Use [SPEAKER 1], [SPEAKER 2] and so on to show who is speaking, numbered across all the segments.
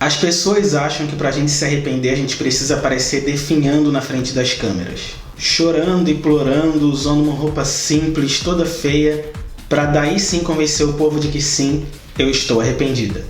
[SPEAKER 1] As pessoas acham que pra gente se arrepender a gente precisa aparecer definhando na frente das câmeras, chorando, implorando, usando uma roupa simples, toda feia, pra daí sim convencer o povo de que sim, eu estou arrependida.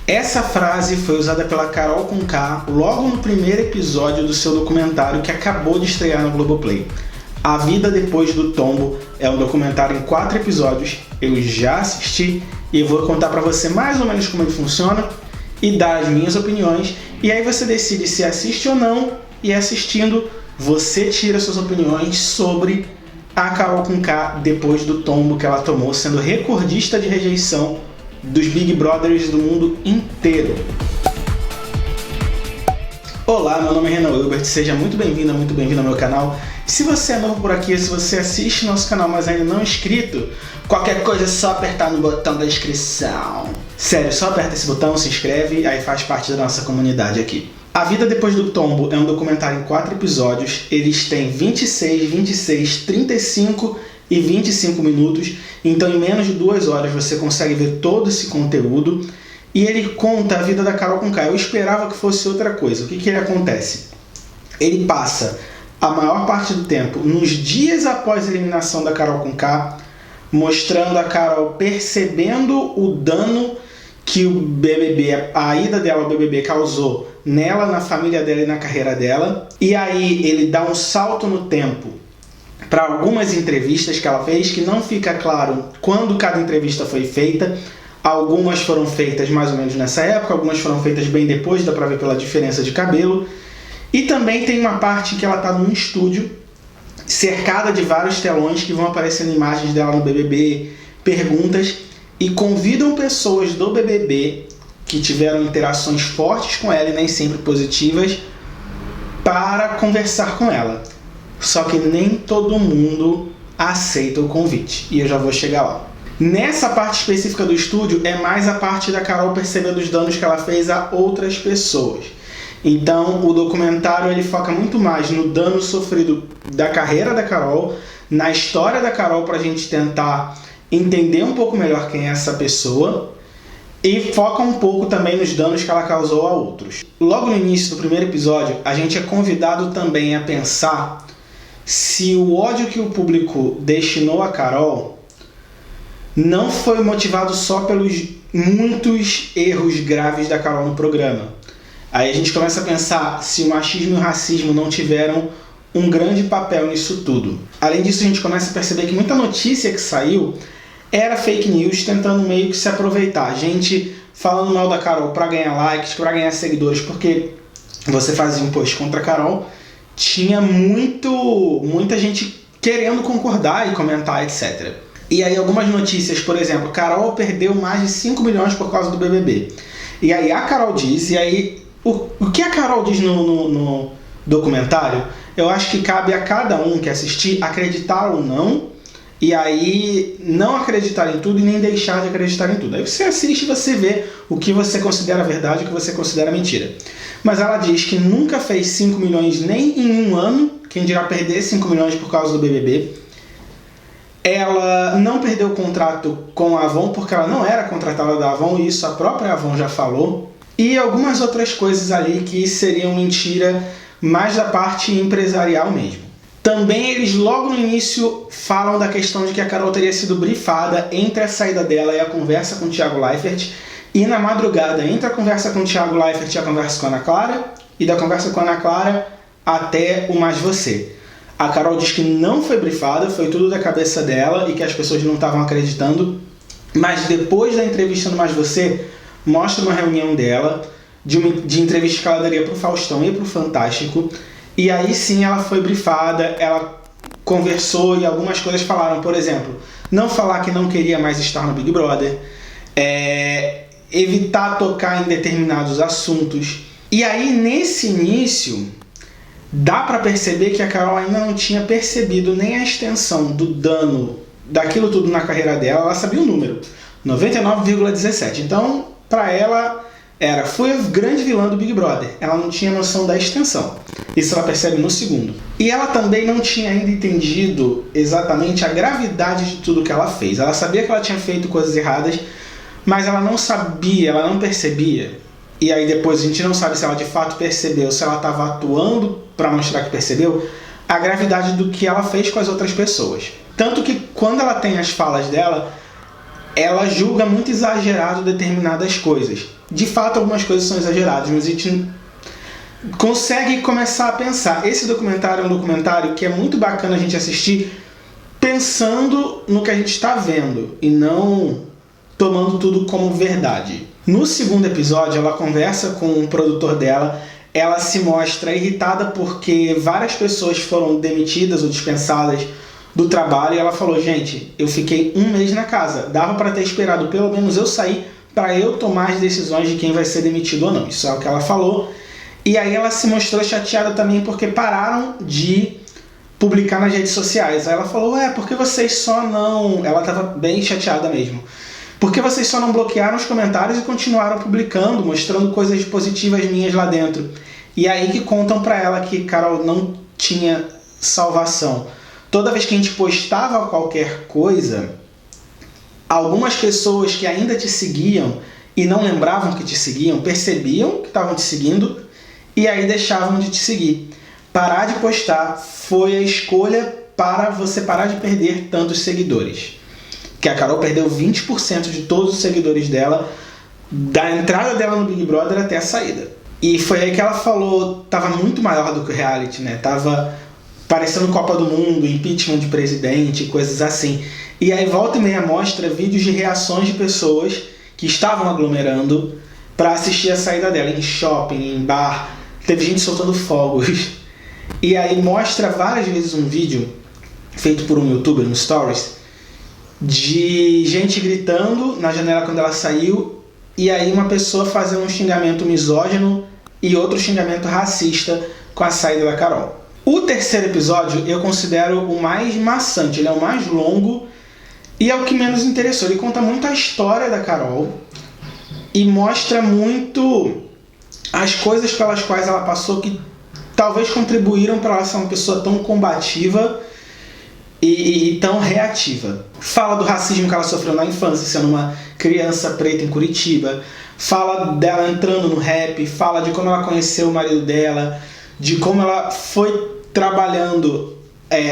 [SPEAKER 1] Essa frase foi usada pela Carol Conká logo no primeiro episódio do seu documentário que acabou de estrear no Globoplay. A Vida Depois do Tombo é um documentário em 4 episódios, eu já assisti e eu vou contar pra você mais ou menos como ele funciona e dar as minhas opiniões, e aí você decide se assiste ou não, e assistindo você tira suas opiniões sobre a Carol Conká depois do tombo que ela tomou, sendo recordista de rejeição dos Big Brothers do mundo inteiro. Olá, meu nome é Renan Wilbert, seja muito bem-vinda, muito bem-vindo ao meu canal. Se você é novo por aqui, se você assiste nosso canal, mas ainda não é inscrito, qualquer coisa é só apertar no botão da inscrição. Sério, só aperta esse botão, se inscreve, aí faz parte da nossa comunidade aqui. A Vida Depois do Tombo é um documentário em 4 episódios, eles têm 26, 35 e 25 minutos, então em menos de 2 horas você consegue ver todo esse conteúdo, e ele conta a vida da Carol Conká. Eu esperava que fosse outra coisa. O que ele acontece? Ele passa a maior parte do tempo nos dias após a eliminação da Carol Conká, mostrando a Carol percebendo o dano que o BBB, a ida dela ao BBB causou nela, na família dela e na carreira dela. E aí ele dá um salto no tempo para algumas entrevistas que ela fez, que não fica claro quando cada entrevista foi feita. Algumas foram feitas mais ou menos nessa época, algumas foram feitas bem depois, dá pra ver pela diferença de cabelo. E também tem uma parte que ela tá num estúdio, cercada de vários telões que vão aparecendo imagens dela no BBB, perguntas, e convidam pessoas do BBB que tiveram interações fortes com ela e nem sempre positivas, para conversar com ela. Só que nem todo mundo aceita o convite, e eu já vou chegar lá. Nessa parte específica do estúdio é mais a parte da Carol percebendo os danos que ela fez a outras pessoas. Então o documentário ele foca muito mais no dano sofrido da carreira da Carol, na história da Carol, para a gente tentar entender um pouco melhor quem é essa pessoa, e foca um pouco também nos danos que ela causou a outros. Logo no início do primeiro episódio, a gente é convidado também a pensar se o ódio que o público destinou a Carol não foi motivado só pelos muitos erros graves da Carol no programa. Aí a gente começa a pensar se o machismo e o racismo não tiveram um grande papel nisso tudo. Além disso, a gente começa a perceber que muita notícia que saiu era fake news, tentando meio que se aproveitar. Gente falando mal da Carol para ganhar likes, para ganhar seguidores, porque você fazia um post contra a Carol, tinha muita gente querendo concordar e comentar, etc. E aí algumas notícias, por exemplo, Carol perdeu mais de 5 milhões por causa do BBB. E aí a Carol diz, e aí o que a Carol diz no documentário, eu acho que cabe a cada um que assistir acreditar ou não, e aí não acreditar em tudo e nem deixar de acreditar em tudo. Aí você assiste e você vê o que você considera verdade e o que você considera mentira. Mas ela diz que nunca fez 5 milhões nem em um ano, quem dirá perder 5 milhões por causa do BBB. Ela não perdeu o contrato com a Avon porque ela não era contratada da Avon, e isso a própria Avon já falou. E algumas outras coisas ali que seriam mentira, mais da parte empresarial mesmo. Também eles logo no início falam da questão de que a Carol teria sido brifada entre a saída dela e a conversa com o Thiago Leifert, e na madrugada entre a conversa com o Thiago Leifert e a conversa com a Ana Clara, e da conversa com a Ana Clara até o Mais Você. A Carol diz que não foi brifada, foi tudo da cabeça dela e que as pessoas não estavam acreditando. Mas depois da entrevista no Mais Você, mostra uma reunião dela, de entrevista que ela daria para o Faustão e para o Fantástico. E aí sim ela foi brifada, ela conversou e algumas coisas falaram. Por exemplo, não falar que não queria mais estar no Big Brother, evitar tocar em determinados assuntos. E aí nesse início dá para perceber que a Carol ainda não tinha percebido nem a extensão do dano daquilo tudo na carreira dela. Ela sabia o número, 99,17. Então, para ela, foi a grande vilã do Big Brother. Ela não tinha noção da extensão. Isso ela percebe no segundo. E ela também não tinha ainda entendido exatamente a gravidade de tudo que ela fez. Ela sabia que ela tinha feito coisas erradas, mas ela não sabia, ela não percebia e aí depois a gente não sabe se ela de fato percebeu, se ela estava atuando para mostrar que percebeu, a gravidade do que ela fez com as outras pessoas. Tanto que quando ela tem as falas dela, ela julga muito exagerado determinadas coisas. De fato, algumas coisas são exageradas, mas a gente consegue começar a pensar. Esse documentário é um documentário que é muito bacana a gente assistir pensando no que a gente está vendo e não tomando tudo como verdade. No segundo episódio, ela conversa com o produtor dela. Ela se mostra irritada porque várias pessoas foram demitidas ou dispensadas do trabalho, e ela falou: gente, eu fiquei 1 mês na casa, dava para ter esperado pelo menos eu sair para eu tomar as decisões de quem vai ser demitido ou não. Isso é o que ela falou. E aí ela se mostrou chateada também porque pararam de publicar nas redes sociais. Aí ela falou: porque vocês só não... Ela estava bem chateada mesmo. Porque vocês só não bloquearam os comentários e continuaram publicando, mostrando coisas positivas minhas lá dentro. E aí que contam pra ela que Carol não tinha salvação. Toda vez que a gente postava qualquer coisa, algumas pessoas que ainda te seguiam e não lembravam que te seguiam, percebiam que estavam te seguindo e aí deixavam de te seguir. Parar de postar foi a escolha para você parar de perder tantos seguidores. Que a Carol perdeu 20% de todos os seguidores dela, da entrada dela no Big Brother até a saída. E foi aí que ela falou, tava muito maior do que o reality, né? Tava parecendo Copa do Mundo, impeachment de presidente, coisas assim. E aí volta e meia mostra vídeos de reações de pessoas que estavam aglomerando para assistir a saída dela, em shopping, em bar. Teve gente soltando fogos. E aí mostra várias vezes um vídeo feito por um youtuber no Stories de gente gritando na janela quando ela saiu, e aí uma pessoa fazendo um xingamento misógino e outro xingamento racista com a saída da Carol. O terceiro episódio eu considero o mais maçante, ele é o mais longo e é o que menos interessou. Ele conta muito a história da Carol e mostra muito as coisas pelas quais ela passou que talvez contribuíram para ela ser uma pessoa tão combativa e tão reativa. Fala do racismo que ela sofreu na infância, sendo uma criança preta em Curitiba. Fala dela entrando no rap, fala de como ela conheceu o marido dela, de como ela foi trabalhando,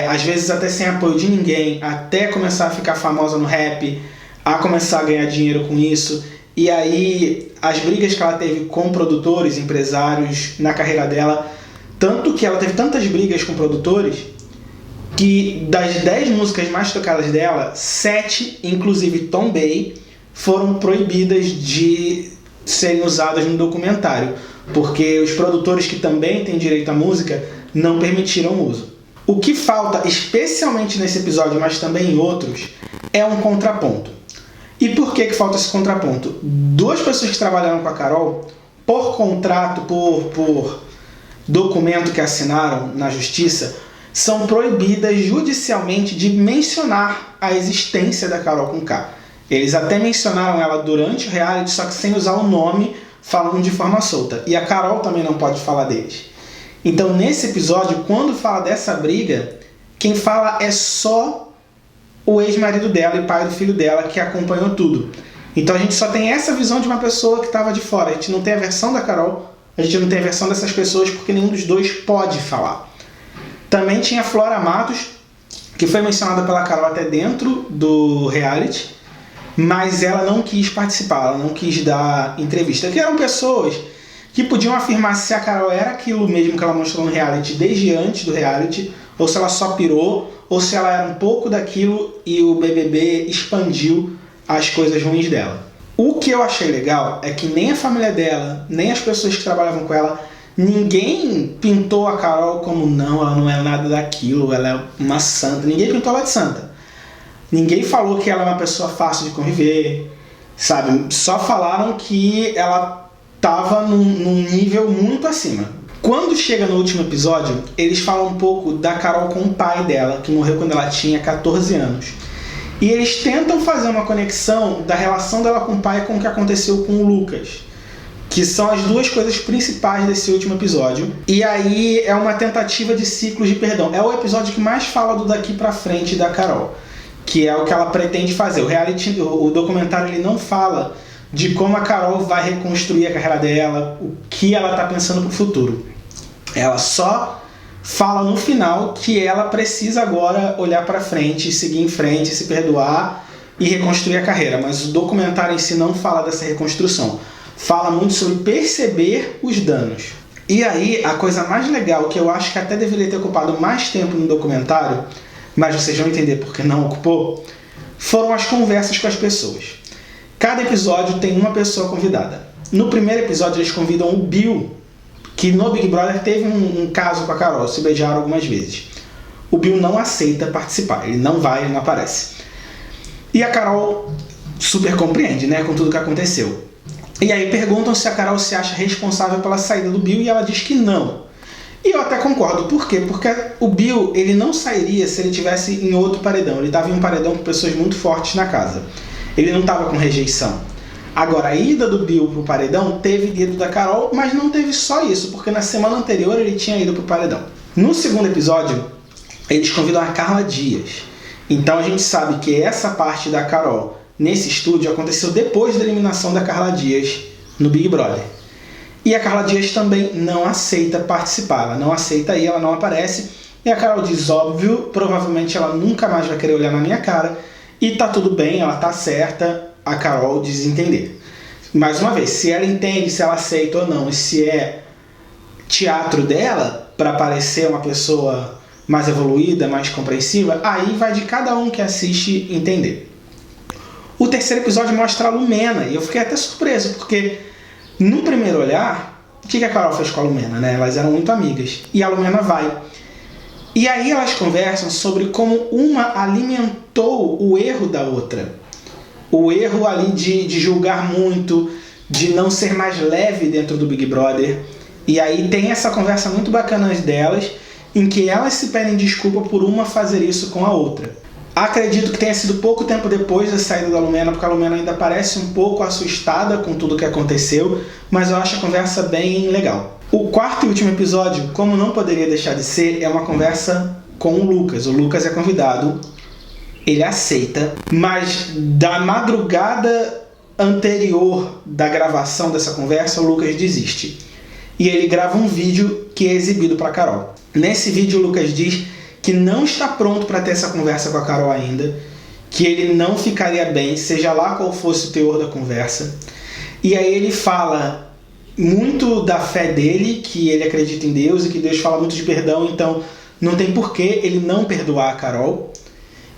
[SPEAKER 1] às vezes até sem apoio de ninguém, até começar a ficar famosa no rap, a começar a ganhar dinheiro com isso. E aí as brigas que ela teve com produtores, empresários na carreira dela, tanto que ela teve tantas brigas com produtores que das 10 músicas mais tocadas dela, 7, inclusive Tombei, foram proibidas de serem usadas no documentário, porque os produtores que também têm direito à música não permitiram o uso. O que falta, especialmente nesse episódio, mas também em outros, é um contraponto. E por que falta esse contraponto? 2 pessoas que trabalharam com a Carol, por contrato, por documento que assinaram na justiça, são proibidas judicialmente de mencionar a existência da Carol Conká. Eles até mencionaram ela durante o reality, só que sem usar o nome, falando de forma solta. E a Carol também não pode falar deles. Então, nesse episódio, quando fala dessa briga, quem fala é só o ex-marido dela e pai do filho dela, que acompanhou tudo. Então, a gente só tem essa visão de uma pessoa que estava de fora. A gente não tem a versão da Carol, a gente não tem a versão dessas pessoas, porque nenhum dos dois pode falar. Também tinha Flora Matos, que foi mencionada pela Carol até dentro do reality, mas ela não quis participar, ela não quis dar entrevista. Que eram pessoas que podiam afirmar se a Carol era aquilo mesmo que ela mostrou no reality desde antes do reality, ou se ela só pirou, ou se ela era um pouco daquilo e o BBB expandiu as coisas ruins dela. O que eu achei legal é que nem a família dela, nem as pessoas que trabalhavam com ela, ninguém pintou a Carol como não, ela não é nada daquilo, ela é uma santa. Ninguém pintou ela de santa. Ninguém falou que ela é uma pessoa fácil de conviver, sabe? Só falaram que ela estava num nível muito acima. Quando chega no último episódio, eles falam um pouco da Carol com o pai dela, que morreu quando ela tinha 14 anos. E eles tentam fazer uma conexão da relação dela com o pai com o que aconteceu com o Lucas, que são as 2 coisas principais desse último episódio. E aí é uma tentativa de ciclos de perdão. É o episódio que mais fala do daqui pra frente da Carol, que é o que ela pretende fazer. O documentário ele não fala de como a Carol vai reconstruir a carreira dela, o que ela está pensando para o futuro. Ela só fala no final que ela precisa agora olhar para frente, seguir em frente, se perdoar e reconstruir a carreira, mas o documentário em si não fala dessa reconstrução. Fala muito sobre perceber os danos. E aí, a coisa mais legal, que eu acho que até deveria ter ocupado mais tempo no documentário, mas vocês vão entender porque não ocupou, foram as conversas com as pessoas. Cada episódio tem uma pessoa convidada. No primeiro episódio eles convidam o Bill, que no Big Brother teve um caso com a Carol, se beijaram algumas vezes. O Bill não aceita participar, ele não vai, ele não aparece. E a Carol super compreende, né, com tudo que aconteceu. E aí perguntam se a Carol se acha responsável pela saída do Bill e ela diz que não. E eu até concordo, por quê? Porque o Bill, ele não sairia se ele estivesse em outro paredão. Ele estava em um paredão com pessoas muito fortes na casa. Ele não estava com rejeição. Agora, a ida do Bill pro paredão teve dedo da Carol, mas não teve só isso, porque na semana anterior ele tinha ido pro paredão. No segundo episódio, eles convidam a Carla Dias. Então a gente sabe que essa parte da Carol nesse estúdio aconteceu depois da eliminação da Carla Dias no Big Brother. E a Carla Dias também não aceita participar, ela não aceita ir, ela não aparece. E a Carol diz, óbvio, provavelmente ela nunca mais vai querer olhar na minha cara. E tá tudo bem, ela tá certa, a Carol diz entender. Mais uma vez, se ela entende, se ela aceita ou não, e se é teatro dela, para parecer uma pessoa mais evoluída, mais compreensiva, aí vai de cada um que assiste entender. O terceiro episódio mostra a Lumena, e eu fiquei até surpreso, porque no primeiro olhar, o que a Carol fez com a Lumena, né? Elas eram muito amigas, e a Lumena vai. E aí elas conversam sobre como uma alimentou o erro da outra. O erro ali de julgar muito, de não ser mais leve dentro do Big Brother. E aí tem essa conversa muito bacana delas, em que elas se pedem desculpa por uma fazer isso com a outra. Acredito que tenha sido pouco tempo depois da saída da Lumena, porque a Lumena ainda parece um pouco assustada com tudo que aconteceu, mas eu acho a conversa bem legal. O quarto e último episódio, como não poderia deixar de ser, é uma conversa com o Lucas. O Lucas é convidado, ele aceita, mas da madrugada anterior da gravação dessa conversa, o Lucas desiste. E ele grava um vídeo que é exibido para Carol. Nesse vídeo o Lucas diz que não está pronto para ter essa conversa com a Carol ainda, que ele não ficaria bem, seja lá qual fosse o teor da conversa. E aí ele fala muito da fé dele, que ele acredita em Deus e que Deus fala muito de perdão, então não tem porquê ele não perdoar a Carol.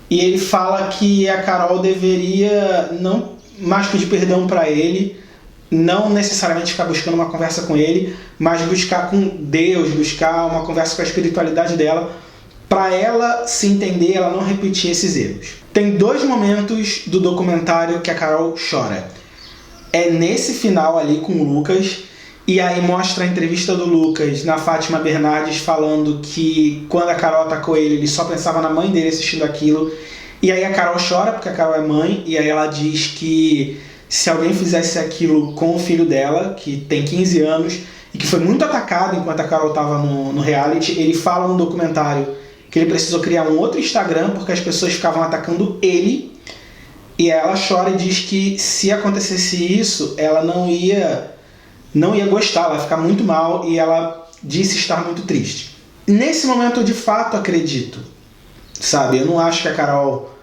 [SPEAKER 1] E ele fala que a Carol deveria não mais pedir perdão para ele, não necessariamente ficar buscando uma conversa com ele, mas buscar com Deus, buscar uma conversa com a espiritualidade dela, para ela se entender, ela não repetir esses erros. Tem 2 momentos do documentário que a Carol chora. É nesse final ali com o Lucas, e aí mostra a entrevista do Lucas na Fátima Bernardes falando que quando a Carol atacou ele só pensava na mãe dele assistindo aquilo. E aí a Carol chora porque a Carol é mãe, e aí ela diz que se alguém fizesse aquilo com o filho dela, que tem 15 anos, e que foi muito atacado enquanto a Carol estava no reality, ele fala no documentário que ele precisou criar um outro Instagram porque as pessoas ficavam atacando ele, e ela chora e diz que se acontecesse isso, ela não ia gostar, ela ia ficar muito mal, e ela disse estar muito triste. Nesse momento eu de fato acredito, sabe? Eu não acho que a Carol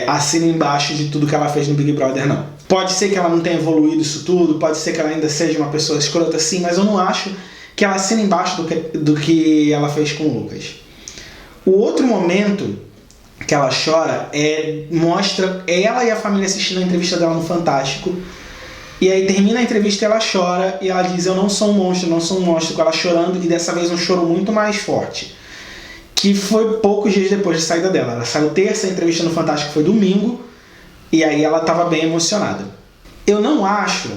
[SPEAKER 1] assina embaixo de tudo que ela fez no Big Brother, não. Pode ser que ela não tenha evoluído isso tudo, pode ser que ela ainda seja uma pessoa escrota sim, mas eu não acho que ela assina embaixo do que ela fez com o Lucas. O outro momento que ela chora mostra ela e a família assistindo a entrevista dela no Fantástico. E aí termina a entrevista e ela chora, e ela diz, eu não sou um monstro, não sou um monstro, com ela chorando, e dessa vez um choro muito mais forte, que foi poucos dias depois da saída dela. Ela saiu terça, a entrevista no Fantástico foi domingo, e aí ela estava bem emocionada. Eu não acho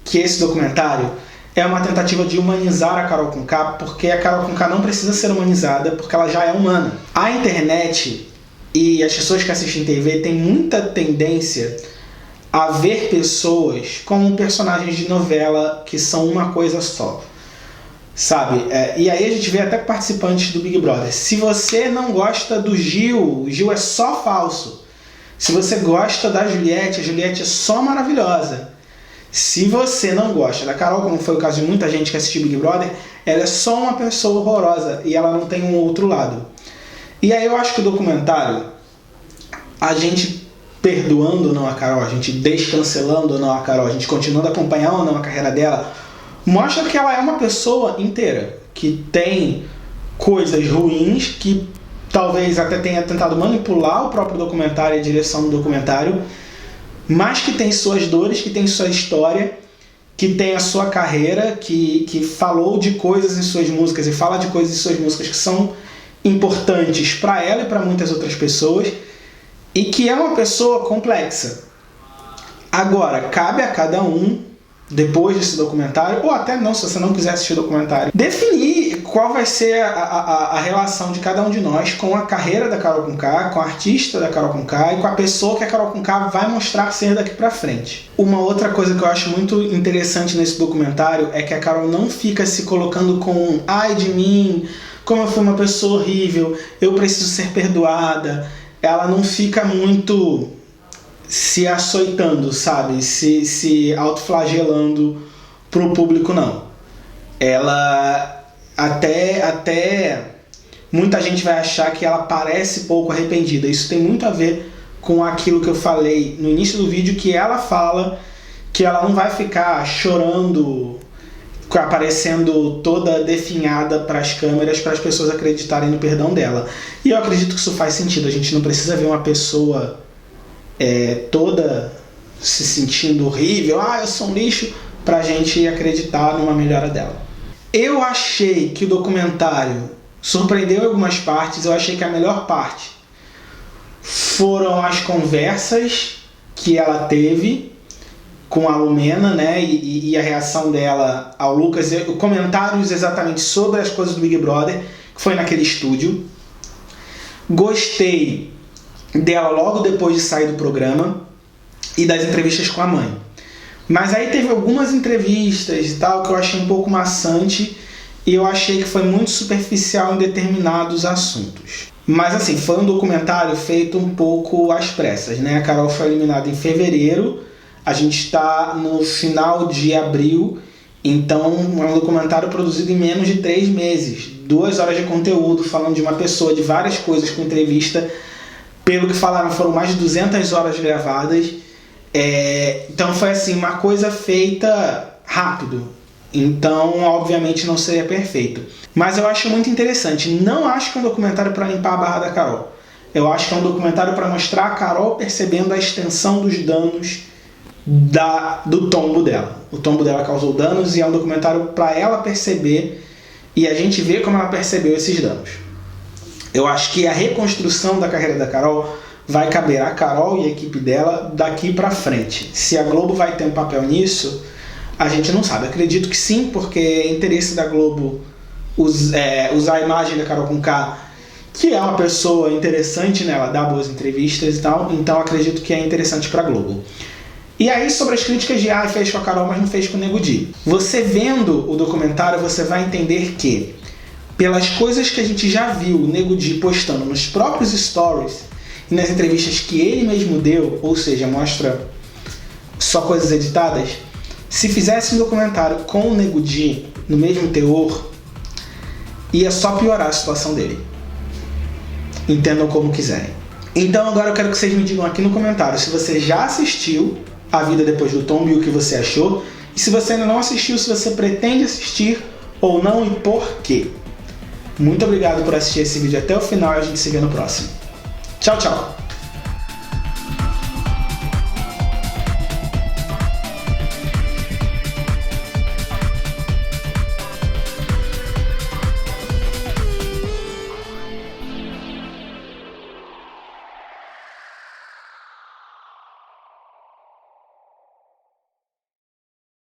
[SPEAKER 1] que esse documentário é uma tentativa de humanizar a Carol Conká, porque a Carol Conká não precisa ser humanizada, porque ela já é humana. A internet e as pessoas que assistem TV têm muita tendência a ver pessoas como personagens de novela que são uma coisa só, sabe? E aí a gente vê até participantes do Big Brother. Se você não gosta do Gil, o Gil é só falso. Se você gosta da Juliette, a Juliette é só maravilhosa. Se você não gosta da Carol, como foi o caso de muita gente que assistiu Big Brother, ela é só uma pessoa horrorosa e ela não tem um outro lado. E aí eu acho que o documentário, a gente perdoando ou não a Carol, a gente descancelando ou não a Carol, a gente continuando a acompanhar ou não a carreira dela, mostra que ela é uma pessoa inteira, que tem coisas ruins, que talvez até tenha tentado manipular o próprio documentário e a direção do documentário, mas que tem suas dores, que tem sua história, que tem a sua carreira, que falou de coisas em suas músicas e fala de coisas em suas músicas que são importantes para ela e para muitas outras pessoas, e que é uma pessoa complexa. Agora, cabe a cada um, depois desse documentário, ou até não, se você não quiser assistir o documentário, definir qual vai ser a relação de cada um de nós com a carreira da Carol Conká, com a artista da Carol Conká e com a pessoa que a Carol Conká vai mostrar ser daqui pra frente. Uma outra coisa que eu acho muito interessante nesse documentário é que a Carol não fica se colocando com ai de mim, como eu fui uma pessoa horrível, eu preciso ser perdoada. Ela não fica muito se açoitando, sabe? Se autoflagelando pro público, não. Ela até muita gente vai achar que ela parece pouco arrependida. Isso tem muito a ver com aquilo que eu falei no início do vídeo, que ela fala que ela não vai ficar chorando, aparecendo toda definhada para as câmeras, para as pessoas acreditarem no perdão dela. E eu acredito que isso faz sentido. A gente não precisa ver uma pessoa toda se sentindo horrível, eu sou um lixo, pra gente acreditar numa melhora dela. Eu achei que o documentário surpreendeu em algumas partes. Eu achei que a melhor parte foram as conversas que ela teve com a Lumena, né, e a reação dela ao Lucas, comentários exatamente sobre as coisas do Big Brother, que foi naquele estúdio. Gostei dela logo depois de sair do programa e das entrevistas com a mãe. Mas aí teve algumas entrevistas e tal que eu achei um pouco maçante e eu achei que foi muito superficial em determinados assuntos. Mas assim, foi um documentário feito um pouco às pressas, né? A Carol foi eliminada em fevereiro, a gente está no final de abril, então é um documentário produzido em menos de 3 meses. 2 horas de conteúdo falando de uma pessoa, de várias coisas com entrevista. Pelo que falaram, foram mais de 200 horas gravadas. Então foi assim, uma coisa feita rápido. Então, obviamente, não seria perfeito. Mas eu acho muito interessante. Não acho que é um documentário para limpar a barra da Carol. Eu acho que é um documentário para mostrar a Carol percebendo a extensão dos danos do tombo dela. O tombo dela causou danos e é um documentário para ela perceber e a gente ver como ela percebeu esses danos. Eu acho que a reconstrução da carreira da Carol vai caber a Carol e a equipe dela daqui pra frente. Se a Globo vai ter um papel nisso, a gente não sabe. Acredito que sim, porque é interesse da Globo usar a imagem da Carol Conká, que é uma pessoa interessante, né? Ela dá boas entrevistas e tal, então acredito que é interessante pra Globo. E aí, sobre as críticas de fez com a Carol, mas não fez com o Nego Di. Você vendo o documentário, você vai entender que, pelas coisas que a gente já viu o Nego Di postando nos próprios stories e nas entrevistas que ele mesmo deu, ou seja, mostra só coisas editadas, se fizesse um documentário com o Nego Di no mesmo teor, ia só piorar a situação dele. Entendam como quiserem. Então agora eu quero que vocês me digam aqui no comentário se você já assistiu A Vida Depois do Tombo e o que você achou, e se você ainda não assistiu, se você pretende assistir ou não e por quê. Muito obrigado por assistir esse vídeo até o final e a gente se vê no próximo. Tchau, tchau!